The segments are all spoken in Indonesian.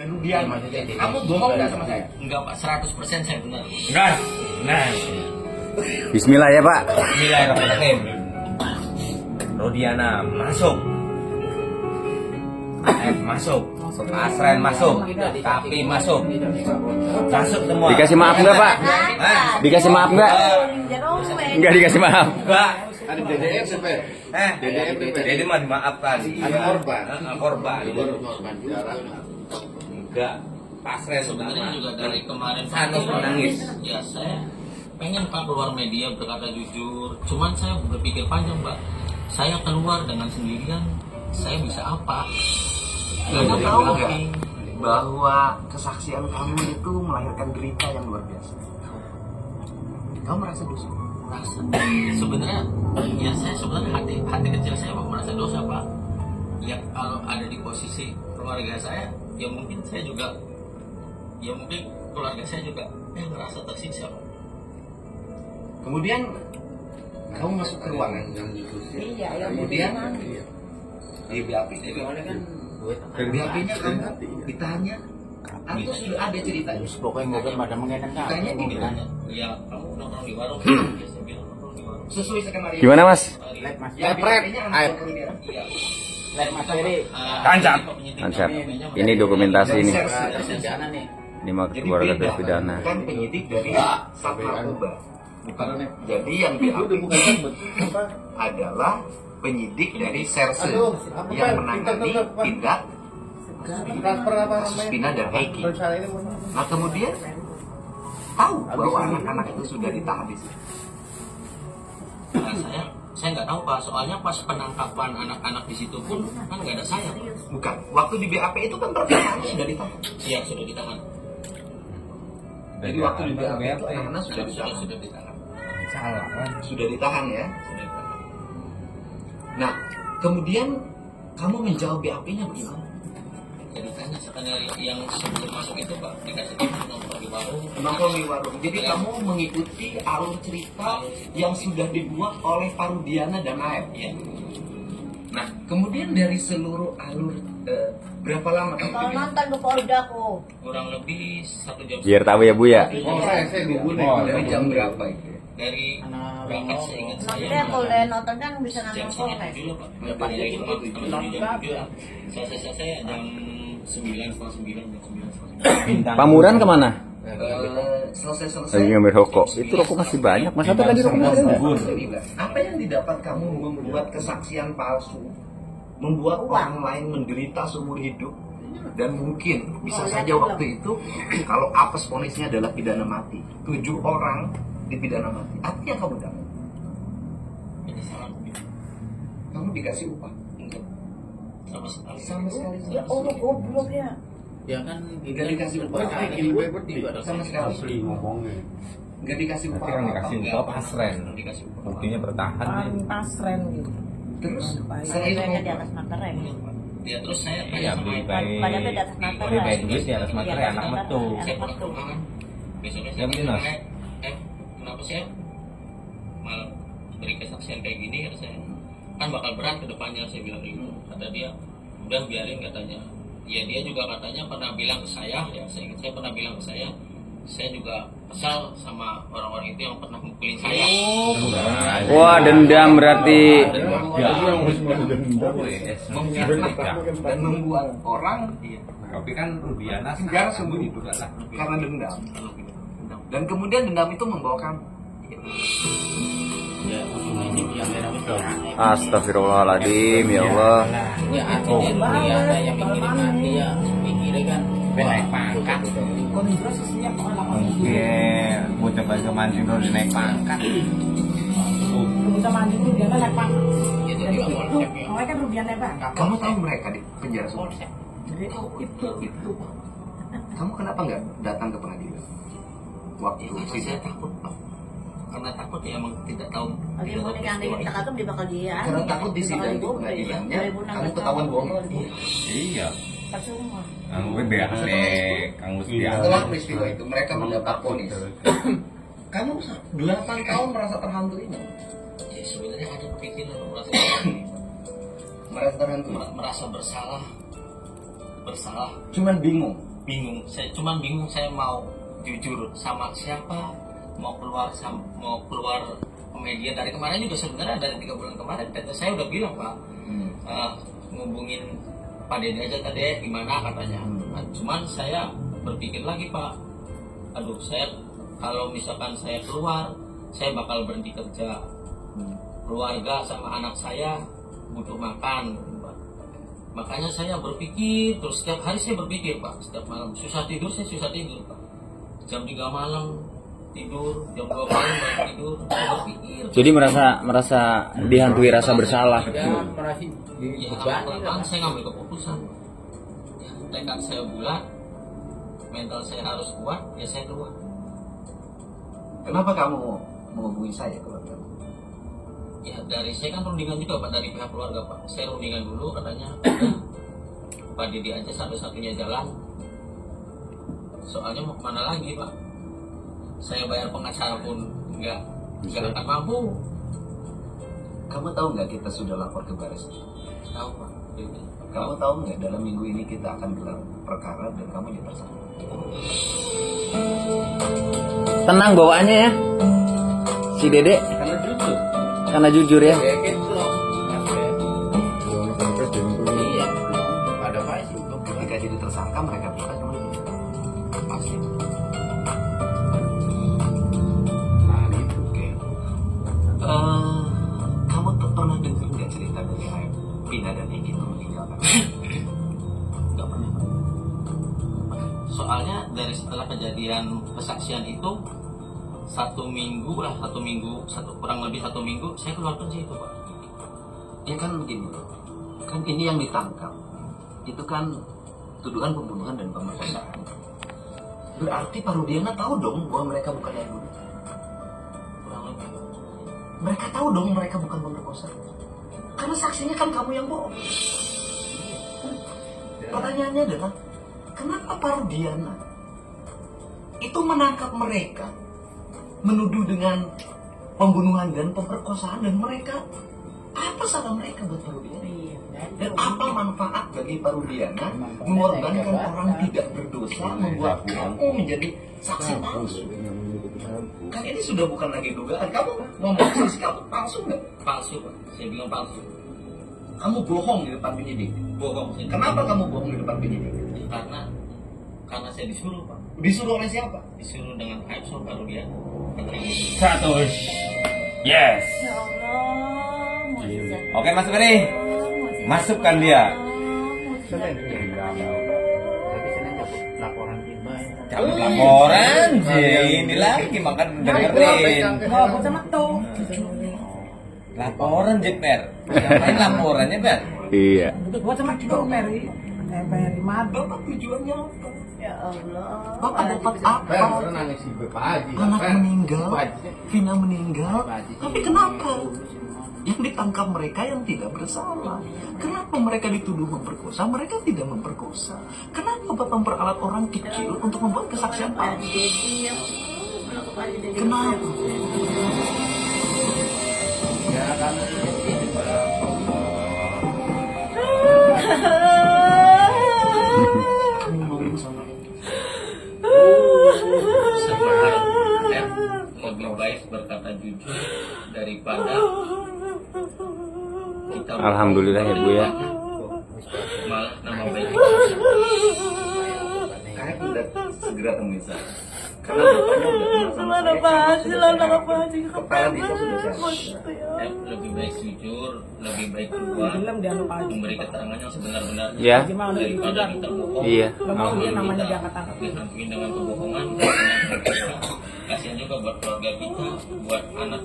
Rudiana. Kamu bohong nggak sama saya? Enggak Pak, 100% saya benar. Gas. Nah. Bismillah ya Pak. Bismillahirrahmanirrahim. Rudiana masuk. Masuk. Asren masuk. Tapi masuk. Masuk semua. Dikasih maaf nggak Pak? Dikasih maaf nggak? Nggak dikasih maaf. Enggak. Ada DDF sampai. Jadi mah dimaafkan. Ada korban. Korban. Korban. Enggak. Pasren Sebenarnya juga dari kemarin Sanus menangis. Ya saya pengen Pak keluar media berkata jujur. Cuman saya berpikir panjang Pak. Saya keluar dengan sendirian, saya bisa apa? Kamu tahu nggak bahwa kesaksian kamu itu melahirkan derita yang luar biasa? Kamu merasa dosa? Merasa. Sebenarnya, ya saya sebenarnya hati kecil saya merasa dosa Pak. Ya kalau ada di posisi keluarga saya, ya mungkin saya juga, ya mungkin keluarga saya juga merasa tersiksa Pak. Kemudian kamu masuk ke ruangan. Kemudian di BAP kan BAP-nya kamu ditanya atau sudah ada ceritanya? Pokoknya mungkin pada mengenang Tanya Oh, gitu. ditanya, ya kamu nongkrong di warung, ya saya bilang nongkrong di warung. Sesuai skenario. Gimana Mas? Ya BAP-nya anak Rudiana. Iya. Lihat Mas Ferry. Tancap. Tancap. Ini dokumentasi ini. Rencana nih. Ini mau Jadi keluarga beda. terpidana. Bukan penyidik dari Sat Narkoba. Jadi yang BAP adalah penyidik dari Serse yang menangani tindak kasus Pina dan Eki. Nah kemudian tahu bahwa anak-anak itu sudah ditahan di sini. Nah, saya nggak tahu Pak, soalnya pas penangkapan anak-anak di situ pun kan nggak ada saya. Bukan, waktu di BAP itu kan pertama sudah ditahan. Iya sudah ditahan. Jadi waktu di BAP itu anak-anak sudah ditahan. Sudah ditahan. Salah kan? Sudah ditahan ya. Sudah ditahan. Nah kemudian kamu menjawab BAP-nya bagaimana? Jadi tanya skenario yang sebelum masuk itu Pak, dikasih tahu nongkrong di warung. Nongkrong di warung. Jadi kamu mengikuti alur cerita yang sudah dibuat oleh Parudiana dan Aep. Ya. Nah, kemudian dari seluruh alur berapa lama kamu Kalau bikin? nonton ke Polda kok. Kurang lebih 1 jam. Biar tahu ya Bu ya. Oh, saya gugurin dari jam berapa itu? Dari berangkat seingat saya. Maksudnya Polda nonton kan bisa Jam nonton setengah Polres. 7 Pak. Dari jam 7. Selesai jam 9, setengah 9, jam 9, setengah 9. Pamuran kemana? Selesai Lagi ngambil rokok. Itu rokok masih banyak. Mas ada lagi rokok masih banyak. Apa yang didapat kamu membuat kesaksian palsu, membuat orang lain menderita seumur hidup, dan mungkin bisa saja waktu itu kalau apes vonisnya adalah pidana mati, 7 orang dipidana mati. Apa yang kamu dapat? Penyesalan. Kamu dikasih upah? Enggak. Sama sekali. Sama sekali. Ya Allah goblok ya. Ya kan Nggak dikasih upah. Sama sekali. Nggak dikasih upah. Tapi yang dikasih upah pasren. Dikasih upah. Buktinya bertahan nih. Pasren gitu. Terus setelah itu Padahal di kamu atas materai. Ya terus saya Iya, beli baik. Padahal di atas materai. Beli baik duit di atas materai anak metu. saya pulang ke rumah kan. Besoknya Ya, saya benar. kenapa saya malah beri kesaksian kayak gini kata saya, kan bakal berat ke depannya, saya bilang gitu. Kata dia udah biarin katanya. Ya dia juga katanya pernah bilang ke saya, ya saya ingat saya pernah bilang ke saya juga kesal sama orang-orang itu yang pernah mukulin saya. Wah dendam berarti. memfitnah dan membuat orang Tapi kan Rudiana segar seumur hidup karena dendam. Dan kemudian dendam itu membawa kamu. ya ini yang merah itu. Astagfirullahaladzim ya Allah. Ya artinya ada yang mikirin mati ya, mikirnya kan naik pangkat. Kondisi siap Mungkin bocah bocah mancing dulu naik pangkat. bisa mandi Rudian naik pangkat. Itu juga polsek ya. Awalnya kan Rudian naik pangkat. Kamu tahu mereka di penjara semua? Polsek. Jadi Itu. Kamu kenapa nggak datang ke pengadilan? Waktu Ya, karena saya sidang. takut Pak. Karena takut ya emang tidak tahu. Lagi mau yang ditangkap dia bakal dia. Karena takut di sidang di pengadilannya, kamu ketahuan bohong. Iya. Percuma. Kang gue balik, Kang Gus Setelah peristiwa itu mereka mendapat vonis. Kamu 8 tahun merasa terhantui nggak? Ya sebenarnya ada pikiran merasa Merasa terhantui. merasa bersalah. Cuman bingung. bingung. Saya cuman bingung, saya mau jujur sama siapa, mau keluar ke media. Dari kemarin juga sebenarnya dari 3 bulan kemarin saya udah bilang Pak, ngubungin Pak Dede aja tadi gimana katanya. Cuman saya berpikir lagi Pak, aduh saya kalau misalkan saya keluar, saya bakal berhenti kerja. Keluarga sama anak saya butuh makan, Pak. Makanya saya berpikir terus, setiap hari saya berpikir Pak, setiap malam susah tidur, saya susah tidur Pak. Jam 3 malam tidur, jam 2 malam baru tidur, saya berpikir. Jadi merasa dihantui rasa bersalah. Ya, merasa Ya lama-kelamaan saya ngambil keputusan. Ya, tekad saya bulat, mental saya harus kuat, ya saya keluar. Kenapa kamu menghubungi saya keluarga? Ya dari saya kan rundingan juga Pak, dari pihak keluarga Pak. Saya rundingan dulu katanya Pak Dede aja satu-satunya jalan. Soalnya mau kemana lagi Pak? Saya bayar pengacara pun nggak akan mampu. Kamu tahu nggak kita sudah lapor ke baris? Tahu Pak. Kamu tahu nggak dalam minggu ini kita akan gelar perkara dan kamu jadi tersangka? Tenang bawaannya ya, si Dede. Karena jujur ya. Ya gitu loh. Iya. Ada apa sih? Ketika jadi tersangka mereka bukan pasti. Nah itu oke. Kamu pernah dengar nggak cerita dari Pina dan Egy meninggalkan? Nggak pernah Pak. Soalnya dari setelah kejadian kesaksian itu kurang lebih satu minggu saya keluar kerja itu Pak. Ya kan begini, kan ini yang ditangkap itu kan tuduhan pembunuhan dan pemerkosaan. Berarti Pak Rudiana tahu dong bahwa mereka bukan yang bunuh. Kurang lebih Pak. Mereka tahu dong mereka bukan pemerkosa. Karena saksinya kan kamu yang bohong. Pertanyaannya adalah kenapa Pak Rudiana itu menangkap mereka, menuduh dengan pembunuhan dan pemerkosaan, dan mereka apa salah mereka buat Pak Rudiana? Dan apa manfaat bagi Pak Rudiana mengorbankan orang tidak berdosa, membuat kamu menjadi saksi palsu? Kan ini sudah bukan lagi dugaan. Kamu ngomong saksi kamu palsu nggak? Palsu Pak. Saya bilang palsu. Kamu bohong di depan penyidik. Bohong. Saya Kenapa kamu bohong di depan penyidik? Karena saya disuruh Pak. Disuruh oleh siapa? Disuruh dengan hype so Pak Rudiana. 100. Yes. Ya Allah, mujizat. Oke, masuk nih. Masukkan dia. Laporan timba ya. Cabut laporan sih. Ini lagi makan dengerin. Oh, buat sama tuh. Laporan Jeper. Ngapain laporannya, Ber? Iya. Buat sama tuh, Mary. Kayak bayar di madu. Bapak tujuannya apa? Ya Allah. Bapak dapat apa? nangis si Bapak Haji. Anak meninggal, Pak Haji. Vina meninggal. Pak Haji. Tapi kenapa? Yang ditangkap mereka yang tidak bersalah. Kenapa mereka dituduh memperkosa? Mereka tidak memperkosa. Kenapa Bapak memperalat orang kecil untuk membuat kesaksian palsu? Kenapa? Ya karena ini pada Kamu ngomong sama Sebenarnya lebih baik berkata jujur daripada kita Alhamdulillah ya Bu ya. malah nama baik Kayaknya udah segera temuin saya. Karena bapaknya udah kenal sama saya. Kepala desa sudah saya. lebih baik jujur, lebih baik keluar, Film dia lupa aja. memberi keterangan yang sebenar-benarnya Ya. Gimana daripada kita bohong. Iya. Mau dia namanya Kita diangkat angkat. dihantuin dengan kebohongan. Kasihan juga buat keluarga kita, buat anak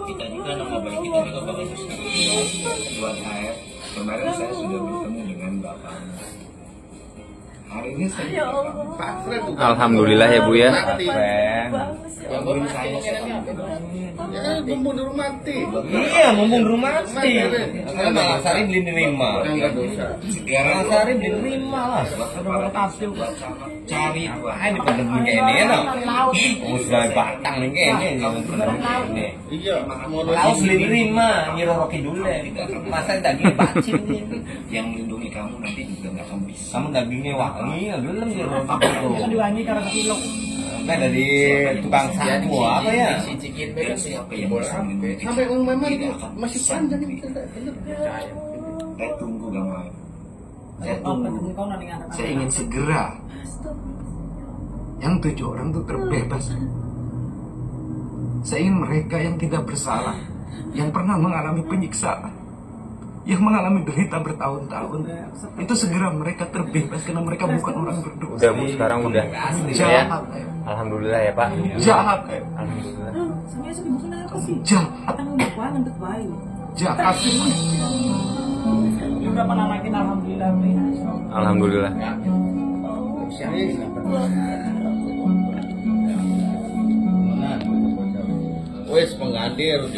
kita juga, nama baik kita juga bakal rusak. Buat saya, kemarin saya sudah bertemu dengan bapaknya. Hari ini saya pasrah tuh. Alhamdulillah ya Bu ya. Yang belum saya membunuh mati. Iya, ngomong rumah mati. Karena malah Sari belum nerima. sekarang Sari belum nerima lah. cari Ini pada begini ya, no. Oh, sudah batang nih kayaknya. Ini. Iya, Kau beli mah ngira roki dulu masa daging bacin ini. Yang melindungi kamu nanti juga nggak akan bisa. Kamu dagingnya wangi, belum ngira roki dulu. Kan diwangi karena kilo. Kan dari tukang sapu apa ya? Si cikin Dan siapa yang bisa melindungi Sampai kamu memang tidak akan masih bisa panjang melindungi itu. kamu. Saya tunggu kamu. Saya Kau tunggu. kau nanti nggak Saya ingin segera yang 7 orang itu terbebas. Saya ingin mereka yang tidak bersalah, yang pernah mengalami penyiksaan, yang mengalami derita bertahun-tahun, itu segera mereka terbebas karena mereka bukan orang berdosa. Udah Bu, sekarang udah. Ya. Jahat, Alhamdulillah ya Pak. jahat, Alhamdulillah. sebenarnya sih bukan apa sih? jahat, Kan udah kuat untuk baik. jahat. Dia berapa namakin alhamdulillah nih. Alhamdulillah. Wes pengganti harus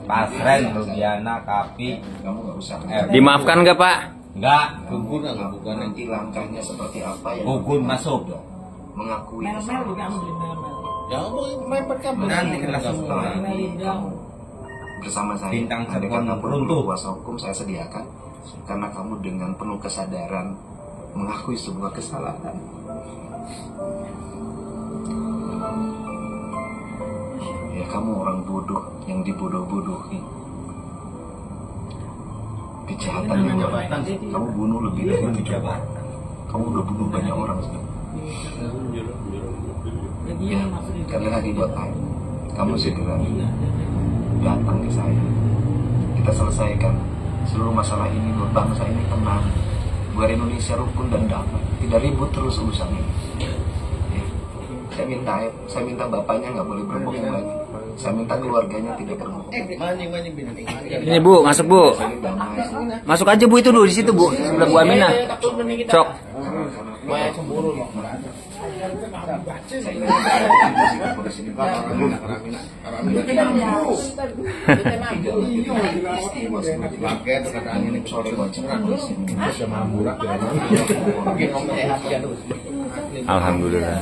Pasren, Rubiana, Kapi. Kamu nggak usah. Dimaafkan nggak Pak? Enggak, gugur nggak bukan Nanti langkahnya seperti apa yang gugur masuk. mengakui Mel-mel kesalahan. juga ambil mel-mel. ya mau mepet kabel Nanti kena semua. Mel hidang. Bersama saya Bintang ada Cirebon kantor runtuh. kuasa hukum saya sediakan karena kamu dengan penuh kesadaran mengakui sebuah kesalahan. Ya kamu orang bodoh yang dibodoh-bodohi. Kejahatan juga. Kamu bunuh lebih dari 3 orang. Kamu udah bunuh banyak orang sekarang. Jadi Ya, yang maksudnya. karena lagi buat apa? Kamu segera datang ke saya. Kita selesaikan seluruh masalah ini buat bangsa ini tenang, biar Indonesia rukun dan damai, tidak ribut terus urusan ini. Ya. Saya minta bapaknya nggak boleh berbohong lagi. Saya minta keluarganya tidak berbohong. mancing bini Ini Bu, masuk Bu. Ini damai. Masuk aja Bu itu dulu di situ Bu, sebelah Bu Aminah. Cok. Maya cemburu loh Saya ingin polisi ini pakai terkadang ini sore wajib polisi ini. sudah mamburak Alhamdulillah.